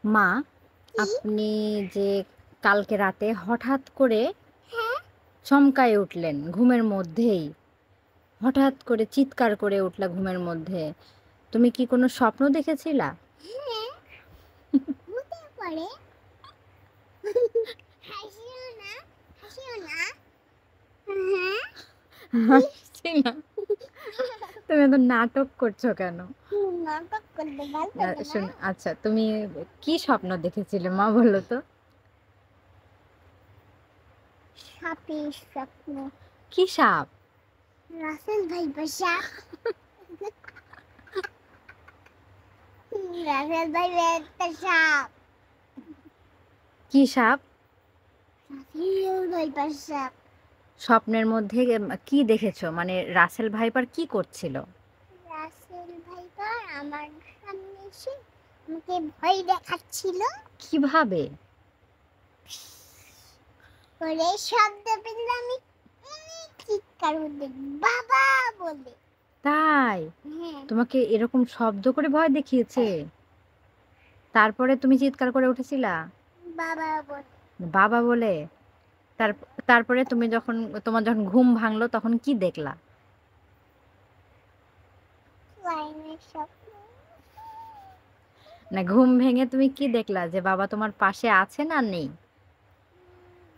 মা, কি? আপনি যে কালকে রাতে হঠাৎ করে হ্যাঁ, চমকায় উঠলেন ঘুমের মধ্যেই। হঠাৎ করে চিৎকার করে উঠলা ঘুমের মধ্যে। তুমি কি কোনো স্বপ্ন দেখেছিলা? হ্যাঁ, হতে পারে। হাসিও না, হাসিও না। হ্যাঁ, কি? হাসছি না। তুমি এত নাটক করছো কেন? নাটক করতে ভালো লাগে না? আচ্ছা, তুমি কি স্বপ্ন দেখেছিলে মা বলো তো? সাপের স্বপ্ন। কি সাপ? রাসেল ভাইপার সাপ। রাসেল ভাইপার একটা সাপ। কি সাপ? রাসেল ভাইপার সাপ। স্বপ্নের মধ্যে কি দেখেছো? মানে রাসেল ভাইপার কি করছিল? রাসেল ভাইপার আমার সামনে এসে আমাকে ভয় দেখাচ্ছিল। কিভাবে? করে শব্দ পেলে আমি অনেক চিৎকার করতে বাবা বলে। তাই? হ্যাঁ, তোমাকে এরকম শব্দ করে ভয় দেখিয়েছে? তারপরে তুমি চিৎকার করে উঠেছিলা? বাবা বলে। বাবা বলে? তার তারপরে তোমার যখন ঘুম ভাঙলো তখন কি দেখলা? লাইনের স্বপ্ন। না, ঘুম ভেঙে তুমি কি দেখলা? যে বাবা তোমার পাশে আছে না নেই?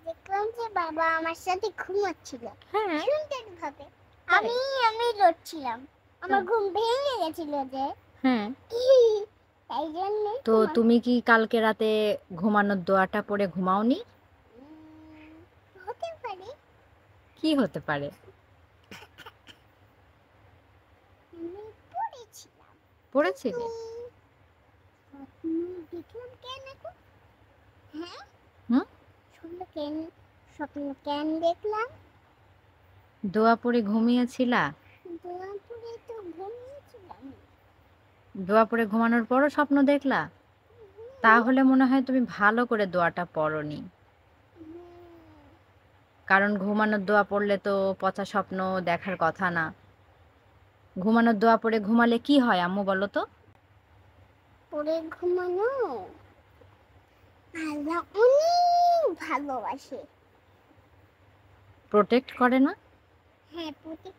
দেখলাম যে বাবা আমার সাথে ঘুমাচ্ছিল হ্যাঁ। সুন্দর ভাবে। তাই? আমি লড়ছিলাম। আমার তাই? ঘুম ভেঙে গেছিল যে হ্যাঁ। তাই জন্য তো তুমি কি কালকে রাতে ঘুমানোর দোয়াটা পড়ে ঘুমাওনি? হতে পারে। কি হতে পারে? আমি পড়েছিলাম কিন্তু পড়েছিলে? স্বপ্ন দেখলাম কেন এখন? হ্যাঁ, হুম? কেন স্বপ্ন কেন দেখলাম? দোয়া পড়ে ঘুমিয়েছিলা? দুপুরে তো ঘুমিয়েছিলাম। দোয়া পড়ে ঘুমানোর পরও স্বপ্ন দেখলা? তাহলে মনে হয় তুমি ভালো করে দোয়াটা পড়োনি। কারণ ঘুমানোর দোয়া পড়লে তো পচা স্বপ্ন দেখার কথা না। ঘুমানোর দোয়া পড়ে ঘুমালে কি হয় আম্মু বলো তো? পরে ঘুমানো আল্লাহ অনেক ভালোবাসে। প্রোটেক্ট করে না? হ্যাঁ, প্রতি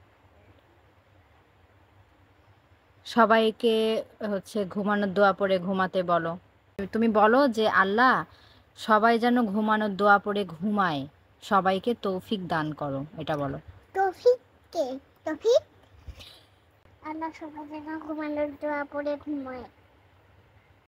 সবাইকে ঘুমানোর দোয়া পড়ে ঘুমাতে বলো। তুমি বলো যে আল্লাহ, সবাই যেন ঘুমানোর দোয়া পড়ে ঘুমায়। সবাইকে তৌফিক দান করো। এটা বলো। তৌফিক কে? তৌফিক আল্লাহ সবাই যেন ঘুমানোর দোয়া পড়ে ঘুমায়।